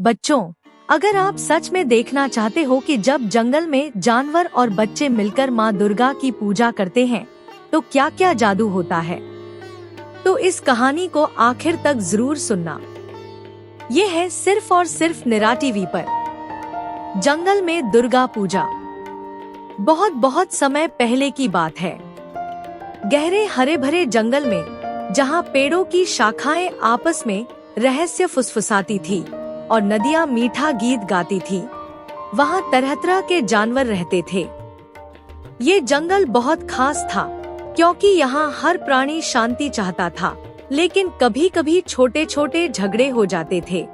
बच्चों, अगर आप सच में देखना चाहते हो कि जब जंगल में जानवर और बच्चे मिलकर माँ दुर्गा की पूजा करते हैं तो क्या क्या जादू होता है, तो इस कहानी को आखिर तक जरूर सुनना। ये है सिर्फ और सिर्फ निरा टीवी पर। जंगल में दुर्गा पूजा। बहुत बहुत समय पहले की बात है। गहरे हरे भरे जंगल में, जहाँ पेड़ों की शाखाएं आपस में रहस्य फुसफुसाती थी और नदियाँ मीठा गीत गाती थी, वहाँ तरह तरह के जानवर रहते थे। ये जंगल बहुत खास था क्योंकि यहाँ हर प्राणी शांति चाहता था, लेकिन कभी कभी छोटे छोटे झगड़े हो जाते थे।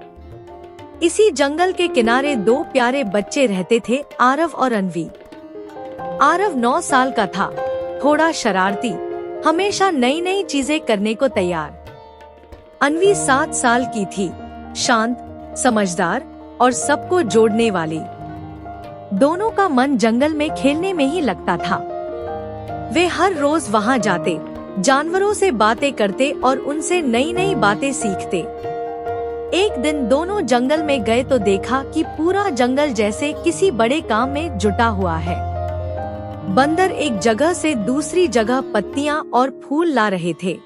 इसी जंगल के किनारे दो प्यारे बच्चे रहते थे, आरव और अनवी। आरव 9 साल का था, थोड़ा शरारती, हमेशा नई नई चीजें करने को तैयार। अनवी 7 साल की थी, शांत, समझदार और सबको जोड़ने वाली। दोनों का मन जंगल में खेलने में ही लगता था। वे हर रोज वहां जाते, जानवरों से बातें करते और उनसे नई नई बातें सीखते। एक दिन दोनों जंगल में गए तो देखा कि पूरा जंगल जैसे किसी बड़े काम में जुटा हुआ है। बंदर एक जगह से दूसरी जगह पत्तियां और फूल ला रहे थे।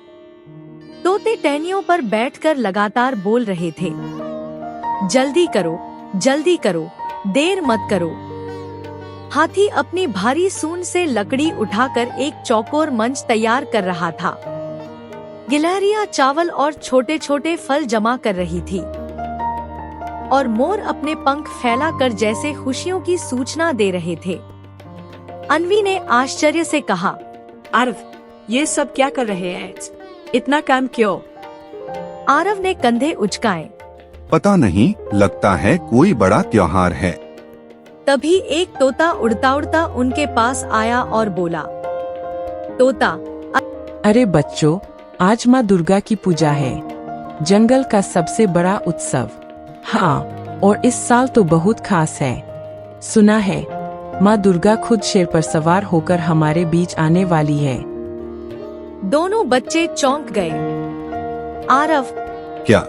तोते टहनियों पर बैठकर लगातार बोल रहे थे, जल्दी करो, देर मत करो। हाथी अपनी भारी सूंड से लकड़ी उठाकर एक चौकोर मंच तैयार कर रहा था। गिलहरियां चावल और छोटे छोटे फल जमा कर रही थी और मोर अपने पंख फैलाकर जैसे खुशियों की सूचना दे रहे थे। अनवी ने आश्चर्य से कहा, आरव, ये सब क्या कर रहे हैं? इतना काम क्यों? आरव ने कंधे उचकाए। पता नहीं, लगता है कोई बड़ा त्योहार है। तभी एक तोता उड़ता उड़ता उनके पास आया और बोला, तोता, अरे बच्चों, आज माँ दुर्गा की पूजा है, जंगल का सबसे बड़ा उत्सव। हाँ, और इस साल तो बहुत खास है। सुना है माँ दुर्गा खुद शेर पर सवार होकर हमारे बीच आने वाली है। दोनों बच्चे चौंक गए। आरव, क्या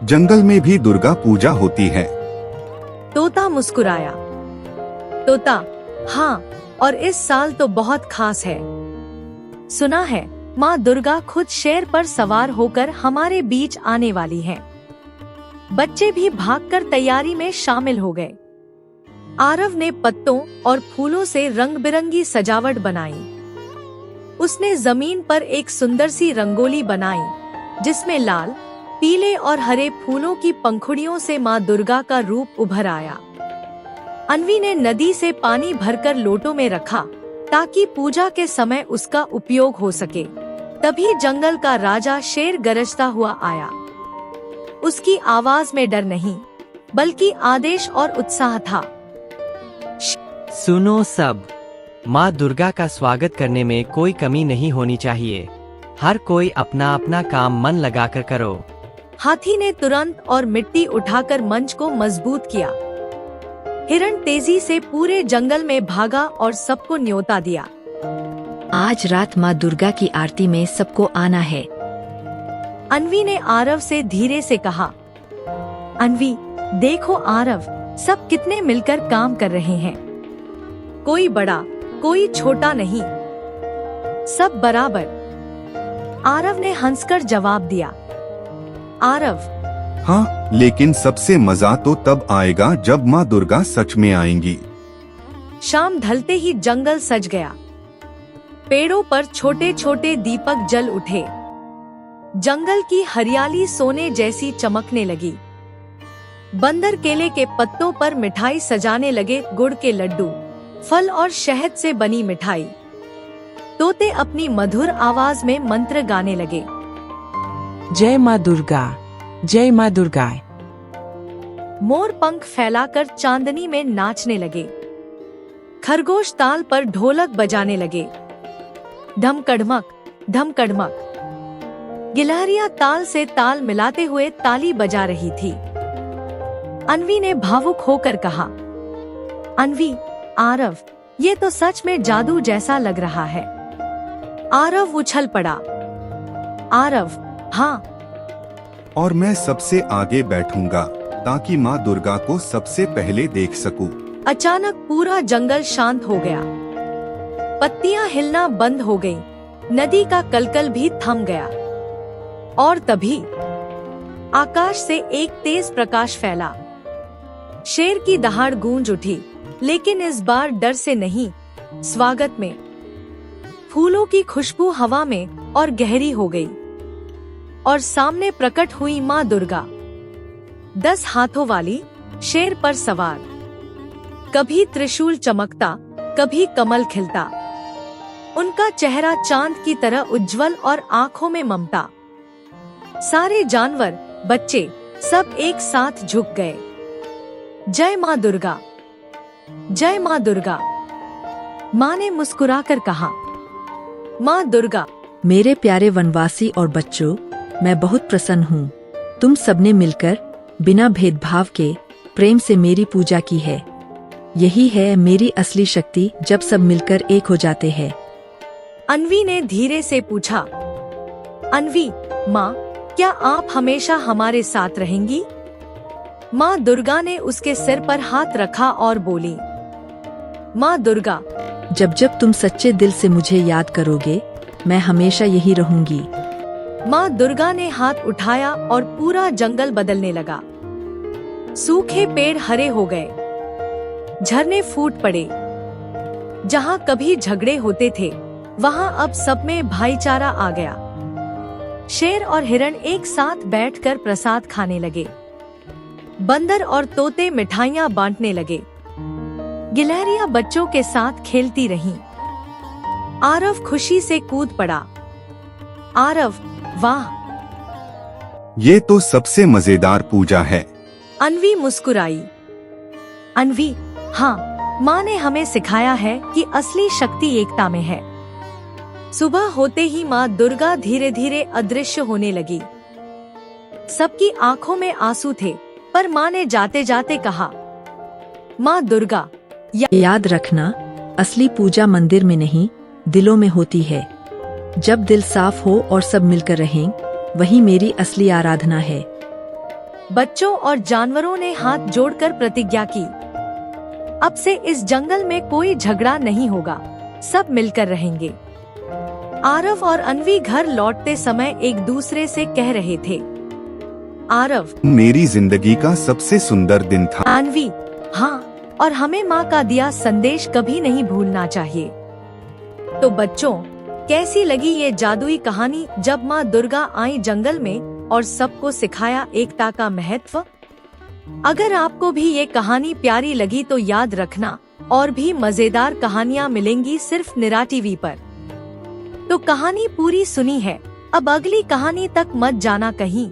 जंगल में भी दुर्गा पूजा होती है? तोता मुस्कुराया। तोता, हाँ, और इस साल तो बहुत खास है। सुना है माँ दुर्गा खुद शेर पर सवार होकर हमारे बीच आने वाली है। बच्चे भी भागकर तैयारी में शामिल हो गए। आरव ने पत्तों और फूलों से रंग बिरंगी सजावट बनाई। उसने जमीन पर एक सुंदर सी रंगोली बनाई जिसमें लाल, पीले और हरे फूलों की पंखुड़ियों से माँ दुर्गा का रूप उभर आया। अनवी ने नदी से पानी भरकर लोटों में रखा ताकि पूजा के समय उसका उपयोग हो सके। तभी जंगल का राजा शेर गरजता हुआ आया। उसकी आवाज में डर नहीं, बल्कि आदेश और उत्साह था। सुनो सब, माँ दुर्गा का स्वागत करने में कोई कमी नहीं होनी चाहिए। हर कोई अपना अपना काम मन लगाकर करो। हाथी ने तुरंत और मिट्टी उठाकर मंच को मजबूत किया। हिरण तेजी से पूरे जंगल में भागा और सबको न्योता दिया। आज रात माँ दुर्गा की आरती में सबको आना है। अनवी ने आरव से धीरे से कहा, अनवी, देखो आरव, सब कितने मिलकर काम कर रहे हैं। कोई बड़ा, कोई छोटा नहीं, सब बराबर। आरव ने हंसकर जवाब दिया। आरव, हाँ, लेकिन सबसे मजा तो तब आएगा जब माँ दुर्गा सच में आएंगी। शाम ढलते ही जंगल सज गया। पेड़ों पर छोटे छोटे दीपक जल उठे। जंगल की हरियाली सोने जैसी चमकने लगी। बंदर केले के पत्तों पर मिठाई सजाने लगे, गुड़ के लड्डू, फल और शहद से बनी मिठाई। तोते अपनी मधुर आवाज में मंत्र गाने लगे, जय माँ दुर्गा, जय माँ दुर्गा। मोर पंख फैलाकर चांदनी में नाचने लगे। खरगोश ताल पर ढोलक बजाने लगे, ढम कड़मक, ढम कड़मक। गिलहरियां ताल से ताल मिलाते हुए ताली बजा रही थी। अनवी ने भावुक होकर कहा, अनवी, आरव, ये तो सच में जादू जैसा लग रहा है। आरव उछल पड़ा। आरव, हाँ, और मैं सबसे आगे बैठूंगा। ताकि माँ दुर्गा को सबसे पहले देख सकूं। अचानक पूरा जंगल शांत हो गया। पत्तियां हिलना बंद हो गईं, नदी का कलकल भी थम गया। और तभी आकाश से एक तेज प्रकाश फैला। शेर की दहाड़ गूंज उठी, लेकिन इस बार डर से नहीं, स्वागत में। फूलों की खुशबू हवा में और गहरी हो गई, और सामने प्रकट हुई माँ दुर्गा, 10 हाथों वाली, शेर पर सवार। कभी त्रिशूल चमकता, कभी कमल खिलता। उनका चेहरा चांद की तरह उज्जवल और आंखों में ममता। सारे जानवर, बच्चे, सब एक साथ झुक गए। जय माँ दुर्गा, जय माँ दुर्गा। माँ ने मुस्कुराकर कहा, माँ दुर्गा, मेरे प्यारे वनवासी और बच्चों, मैं बहुत प्रसन्न हूँ। तुम सबने मिलकर बिना भेदभाव के प्रेम से मेरी पूजा की है। यही है मेरी असली शक्ति, जब सब मिलकर एक हो जाते हैं। अन्वी ने धीरे से पूछा, अन्वी, माँ, क्या आप हमेशा हमारे साथ रहेंगी? माँ दुर्गा ने उसके सिर पर हाथ रखा और बोली, माँ दुर्गा, जब जब तुम सच्चे दिल से मुझे याद करोगे, मैं हमेशा यही रहूंगी। माँ दुर्गा ने हाथ उठाया और पूरा जंगल बदलने लगा। सूखे पेड़ हरे हो गए, झरने फूट पड़े। जहाँ कभी झगड़े होते थे, वहाँ अब सब में भाईचारा आ गया। शेर और हिरण एक साथ बैठकर प्रसाद खाने लगे। बंदर और तोते मिठाइयाँ बांटने लगे। गिलहरियाँ बच्चों के साथ खेलती रहीं। आरव खुशी से कूद पड़ा। आरव, वाह! ये तो सबसे मजेदार पूजा है। अन्वी मुस्कुराई। अन्वी, हाँ, माँ ने हमें सिखाया है कि असली शक्ति एकता में है। सुबह होते ही माँ दुर्गा धीरे धीरे अदृश्य होने लगी। सबकी आंखों में आंसू थे, पर माँ ने जाते जाते कहा, माँ दुर्गा, याद रखना, असली पूजा मंदिर में नहीं, दिलों में होती है। जब दिल साफ हो और सब मिलकर रहें, वही मेरी असली आराधना है। बच्चों और जानवरों ने हाथ जोड़कर प्रतिज्ञा की, अब से इस जंगल में कोई झगड़ा नहीं होगा, सब मिलकर रहेंगे। आरव और अन्वी घर लौटते समय एक दूसरे से कह रहे थे, आरव, मेरी जिंदगी का सबसे सुंदर दिन था। अन्वी, हाँ, और हमें माँ का दिया संदेश कभी नहीं भूलना चाहिए। तो बच्चों, कैसी लगी ये जादुई कहानी जब माँ दुर्गा आई जंगल में और सबको सिखाया एकता का महत्व? अगर आपको भी ये कहानी प्यारी लगी तो याद रखना, और भी मजेदार कहानियाँ मिलेंगी सिर्फ निरा टीवी पर। तो कहानी पूरी सुनी है, अब अगली कहानी तक मत जाना कहीं।